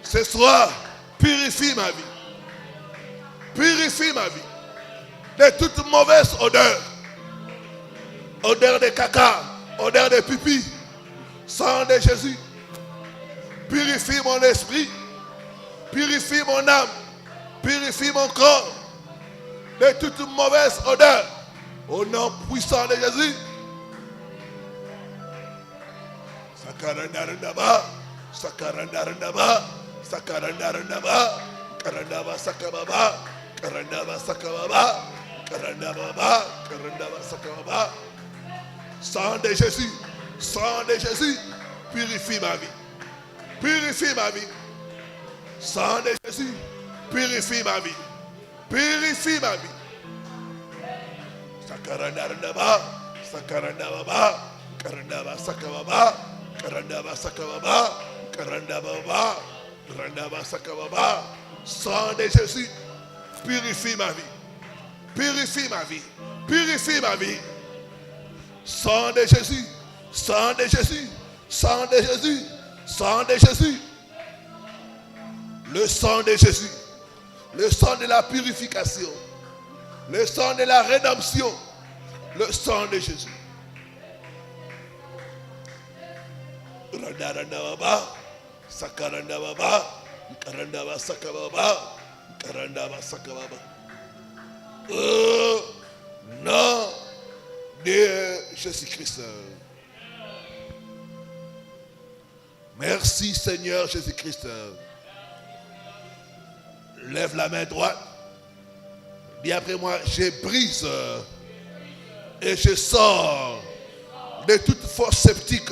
ce soir, purifie ma vie. Purifie ma vie de toute mauvaise odeur. Odeur de caca, odeur de pipi. Sang de Jésus, purifie mon esprit, purifie mon âme, purifie mon corps de toute mauvaise odeur Au nom puissant de Jésus. Sakarandarandaba, Sakarandarandaba, Sakarandarandaba, Karandaba Sakababa, Karandaba Sakababa, Karandaba, Karandaba Sakababa. Sang de Jésus, sang de Jésus, purifie ma vie. Purifie ma vie. Sang de Jésus, purifie ma vie. Purifie ma vie. Sakarandarandaba, Sakarandaba, Karandaba Sakababa, Karandaba Sakababa, Karandaba, Karandaba Sakababa. Sang de Jésus, purifie ma vie. Purifie ma vie. Purifie ma vie. Sang de Jésus, sang de Jésus, sang de Jésus, sang de Jésus. Le sang de Jésus, le sang de la purification, le sang de la rédemption, le sang de Jésus. Randarandababa, Sakarandababa, Karandaba Sakababa, Karandaba Sakababa. Au nom de Jésus-Christ. Merci Seigneur Jésus-Christ. Lève la main droite. Dis après moi, je brise et je sors de toute force sceptique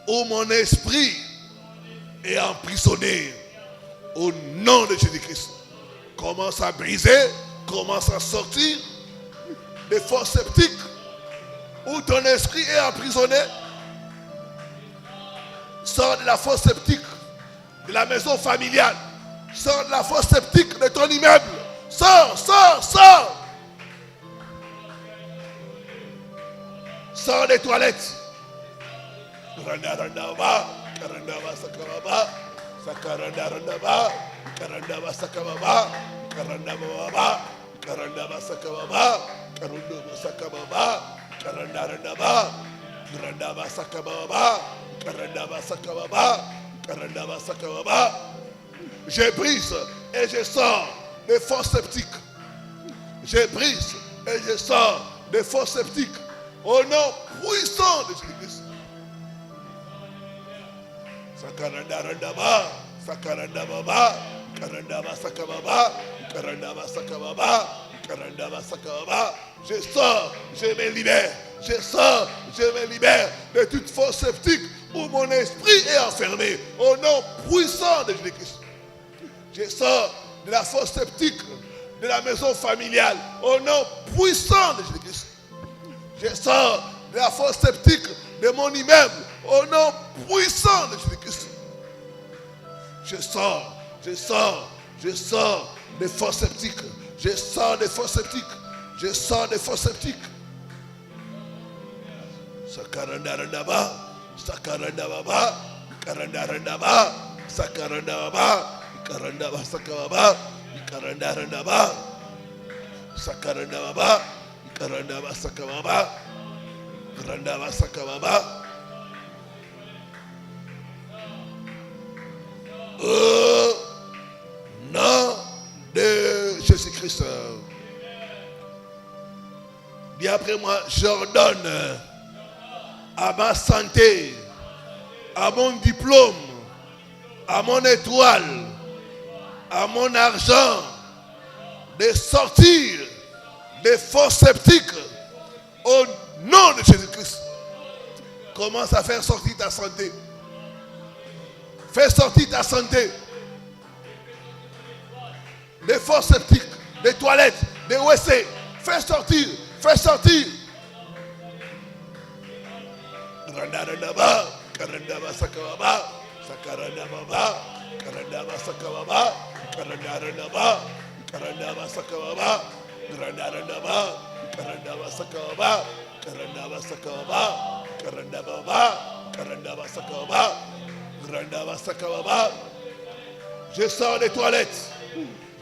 où mon esprit est emprisonné au nom de Jésus-Christ. Commence à briser, commence à sortir des forces sceptiques où ton esprit est emprisonné. Sors de la force sceptique de la maison familiale. Sors de la force sceptique de ton immeuble. Sors, sors, sors. Sors des toilettes. Randarandaba, Karandaba Sakababa, Sakarandarandaba, Karandaba Sakababa, Karandaba, Karandaba Sakababa, Karandaba Sakababa, Karandarandaba, Karandaba Sakababa, Karandaba Sakababa, Karandaba Sakababa. Je brise et je sors des forces sceptiques. Je brise et je sors des forces sceptiques au nom puissant de Jésus-Christ. Sakarandarandaba, Sakarandababa, Karandaba Sakababa, Karandaba Sakababa, Karandaba Sakababa. Je sors, je me libère. Je sors, je me libère de toute force sceptique où mon esprit est enfermé au nom puissant de Jésus-Christ. Je sors de la force sceptique de la maison familiale au nom puissant de Jésus-Christ. Je sors de la force sceptique de mon immeuble au nom puissant de Jésus-Christ. Je sors, je sors, je sors des forces sceptiques. Je sors des forces sceptiques. Je sors des forces sceptiques. Sakarandarandaba, Sakarandababa, Karandarandaba, Sakarandababa, Karandaba Sakababa, Karandarandaba, Sakarandababa, Karandaba Sakababa, Karandaba Sakababa. Au nom de Jésus-Christ. Dis après moi, j'ordonne à ma santé, à mon diplôme, à mon étoile, à mon argent, de sortir des forces sceptiques au nom de Jésus-Christ. Commence à faire sortir ta santé. Fais sortir ta santé. Des forces sceptiques, des toilettes, des WC. Fais sortir, fais sortir. Randarandaba, Karandaba Sakababa, Sakarandababa, Karandaba Sakababa, Karandarandaba, Karandaba Sakababa, Randarandaba, Karandaba Sakababa, Karandaba Sakababa, Karandababa, Karandaba Sakababa, Karandaba Sakababa. Je sors des toilettes.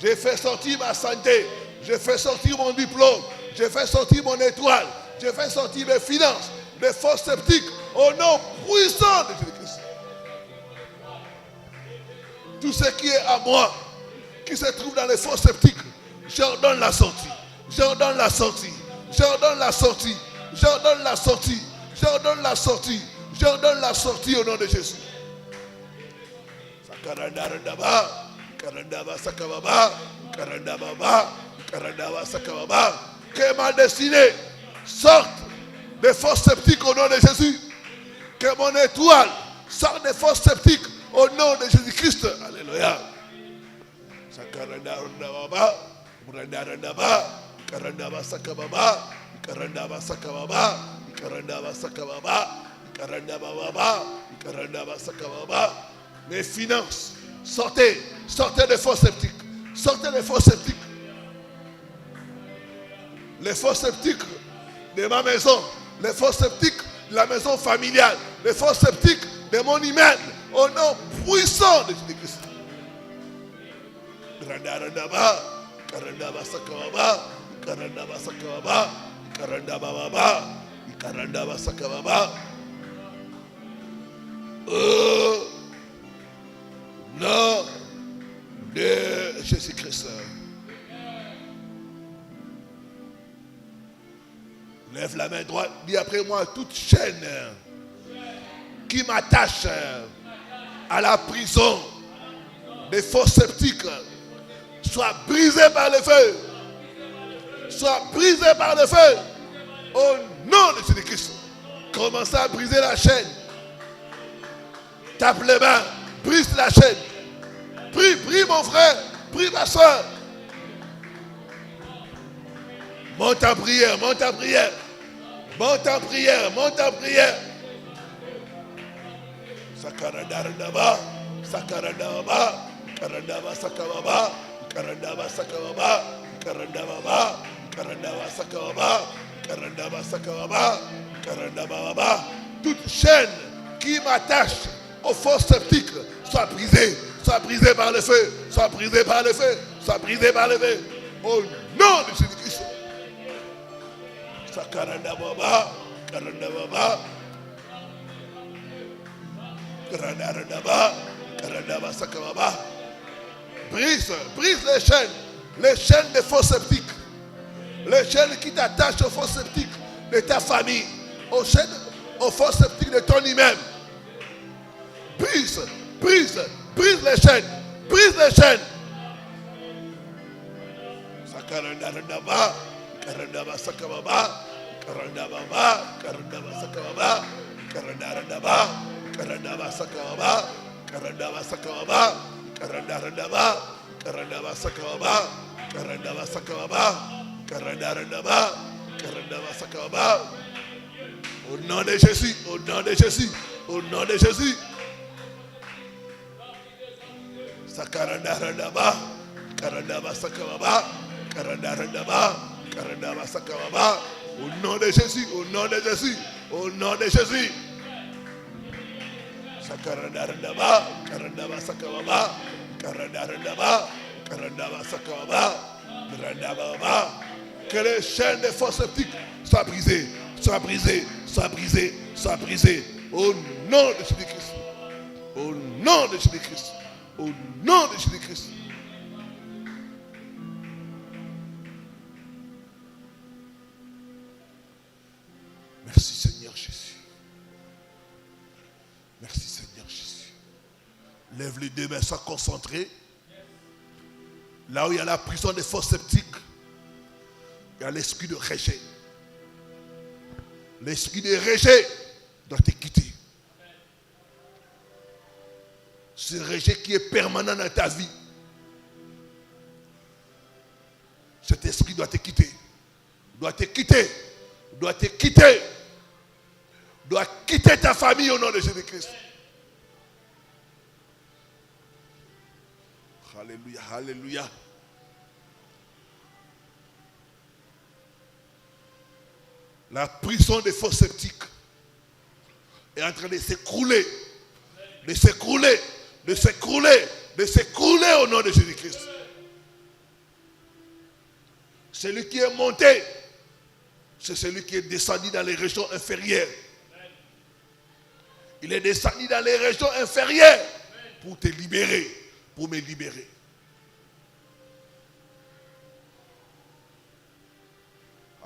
Je fais sortir ma santé. Je fais sortir mon diplôme. Je fais sortir mon étoile. Je fais sortir mes finances. Des forces sceptiques au nom puissant de Jésus-Christ. Tout ce qui est à moi, qui se trouve dans les forces sceptiques, j'ordonne la sortie. J'ordonne la sortie. J'ordonne la sortie. J'ordonne la sortie. J'ordonne la sortie. J'ordonne la sortie au nom de Jésus. Sakarandarandaba, karandaba sakababa, karandababa, karandaba sakababa. Que ma destinée sorte des forces sceptiques au nom de Jésus. Que mon étoile sorte des forces sceptiques au nom de Jésus-Christ. Alléluia. Sakarandarandaba, murandarandaba, karandaba sakababa, karandaba sakababa, karandaba sakababa, karandaba, karandaba sakababa. Mes finances, sortez des forces sceptiques. Sortez des forces sceptiques. Les forces sceptiques de ma maison, les forces sceptiques de la maison familiale, les forces sceptiques de mon humain, au nom puissant de Jésus-Christ. Karandaba, karandaba sakababa, karandaba sakababa, karandaba baba, karandaba sakababa. Nom de Jésus-Christ. Lève la main droite, dis après moi, toute chaîne qui m'attache à la prison des forces sceptiques soit brisée par le feu. Soit brisée par le feu. Au nom de Jésus-Christ. Commencez à briser la chaîne. Tape les mains. Brise la chaîne. Prie mon frère. Prie ma soeur. Monte en prière, monte en prière. Monte en prière, monte en prière. Sakarandarandaba, Sakarandaraba, Karandaba Sakababa, Karandaba Sakababa, Karandaba, Karandaba Sakababa, Karandaba Sakababa, Karandaba Baba. Toute chaîne qui m'attache aux forces sceptiques soit brisée par le feu, soit brisée par le feu, soit brisée par le feu. Au nom de Jésus-Christ. Sakarandaba, Karandaba, Karandaba, Karandaba Sakababa. Brise les chaînes des forces sceptiques, les chaînes qui t'attachent aux forces sceptiques de ta famille, aux forces sceptiques de ton humain. Brise les chaînes, brise les chaînes. Sakarandaba, Karandaba Sakababa, Karandaba, Karandaba Sakababa, Karandaba, Karandaba Sakababa, Karandaba Sakababa, Karandaba, Karandaba Sakababa, Karandaba Sakababa, Karandaba, Karandaba Sakababa. Au nom de Jésus, au nom de Jésus, au nom de Jésus. Sakarandaba, Karandaba Sakababa, Karandaba, Karandaba Sakababa. Au nom de Jésus, au nom de Jésus, au nom de Jésus. Sakarandaba, Karandaba Sakababa, Karandaba, Karandaba Sakababa, Karandaba. Que les chaînes des forces sceptiques soient brisées, soient brisées, soient brisées, soient brisées. Au nom de Jésus-Christ. Au nom de Jésus-Christ. Au nom de Jésus-Christ. Merci Seigneur Jésus. Merci Seigneur Jésus. Lève les deux mains, sois concentré. Là où il y a la prison des forces sceptiques, il y a l'esprit de rejet. L'esprit de rejet doit te quitter. Ce rejet qui est permanent dans ta vie. Cet esprit doit te quitter. Doit te quitter. Doit te quitter. Doit quitter ta famille au nom de Jésus-Christ. Alléluia, alléluia. La prison des forces sceptiques est en train de s'écrouler. De s'écrouler. De s'écrouler. De s'écrouler au nom de Jésus-Christ. Celui qui est monté, c'est celui qui est descendu dans les régions inférieures. Il est descendu dans les régions inférieures pour te libérer, pour me libérer.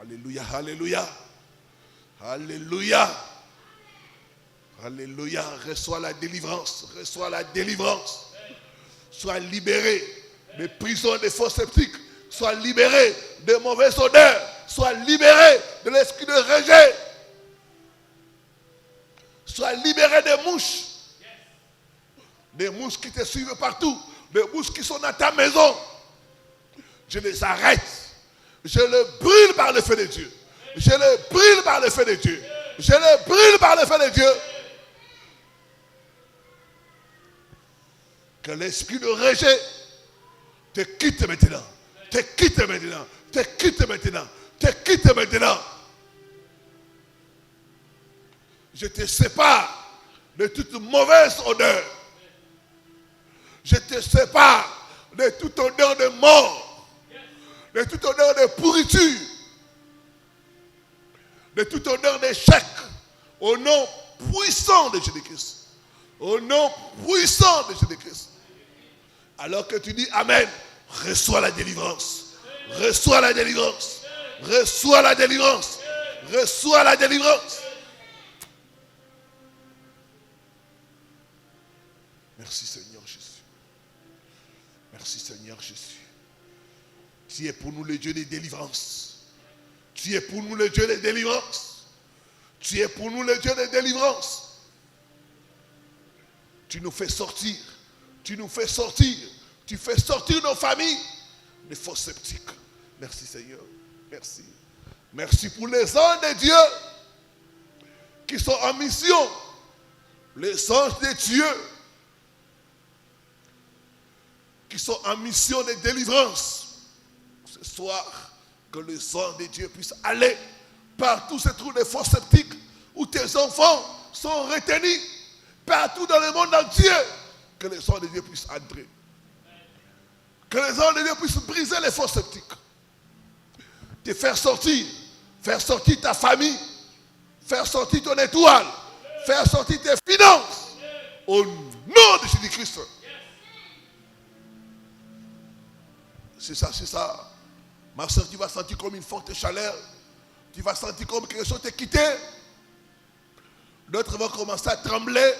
Alléluia, alléluia. Alléluia. Alléluia. Reçois la délivrance. Reçois la délivrance. Sois libéré des prisons des faux sceptiques. Sois libéré de mauvaises odeurs. Sois libéré de l'esprit de rejet. Sois libéré des mouches. Des mouches qui te suivent partout. Des mouches qui sont dans ta maison. Je les arrête. Je les brûle par le feu de Dieu. Je les brûle par le feu de Dieu. Je les brûle par le feu de Dieu. Que l'esprit de rejet te quitte maintenant. Te quitte maintenant. Te quitte maintenant. Te quitte maintenant. Je te sépare de toute mauvaise odeur. Je te sépare de toute odeur de mort. De toute odeur de pourriture. De toute odeur d'échec. Au nom puissant de Jésus-Christ. Au nom puissant de Jésus-Christ. Alors que tu dis Amen, reçois la délivrance. Reçois la délivrance. Reçois la délivrance. Reçois la délivrance. Merci Seigneur Jésus. Merci Seigneur Jésus. Tu es pour nous le Dieu des délivrances. Tu es pour nous le Dieu des délivrances. Tu es pour nous le Dieu des délivrances. Tu nous fais sortir. Tu nous fais sortir. Tu fais sortir nos familles des faux sceptiques. Merci Seigneur. Merci. Merci pour les anges de Dieu qui sont en mission. Les anges de Dieu qui sont en mission de délivrance. Ce soir, que les anges de Dieu puissent aller partout se trouvent des faux sceptiques où tes enfants sont retenus partout dans le monde entier. Que les anges de Dieu puissent entrer. Que les anges de Dieu puissent briser les faux sceptiques. Te faire sortir ta famille, faire sortir ton étoile, faire sortir tes finances. Au nom de Jésus-Christ. C'est ça, c'est ça. Ma soeur, tu vas sentir comme une forte chaleur. Tu vas sentir comme quelque chose t'a quitté. D'autres vont commencer à trembler.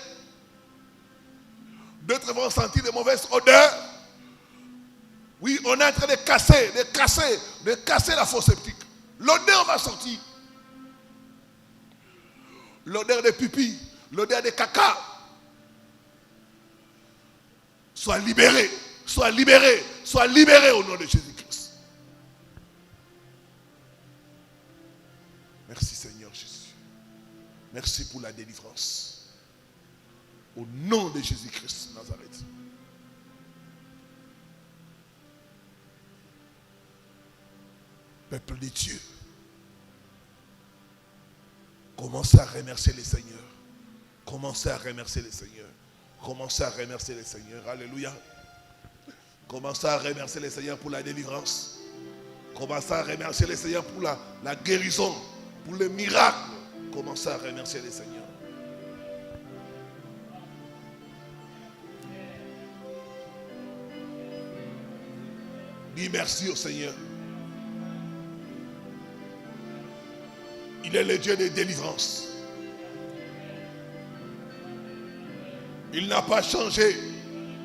D'autres vont sentir de mauvaises odeurs. Oui, on est en train de casser la fausse sceptique. L'odeur va sortir. L'odeur des pupilles, l'odeur des caca. Sois libéré, sois libéré, sois libéré au nom de Jésus-Christ. Merci Seigneur Jésus. Merci pour la délivrance. Au nom de Jésus-Christ Nazareth. Peuple de Dieu, commencez à remercier le Seigneur. Commencez à remercier le Seigneur. Commencez à remercier le Seigneur. Alléluia. Commencez à remercier le Seigneur pour la délivrance. Commencez à remercier le Seigneur pour la guérison, pour le miracle. Commencez à remercier le Seigneur. Dis merci au Seigneur. Il est le Dieu de délivrance. Il n'a pas changé.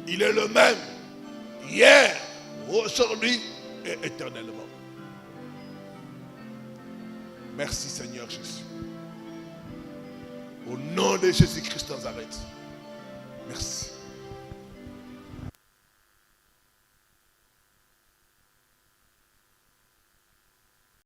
Il est le même. Hier, aujourd'hui et éternellement. Merci Seigneur Jésus. Au nom de Jésus-Christ Nazareth. Merci.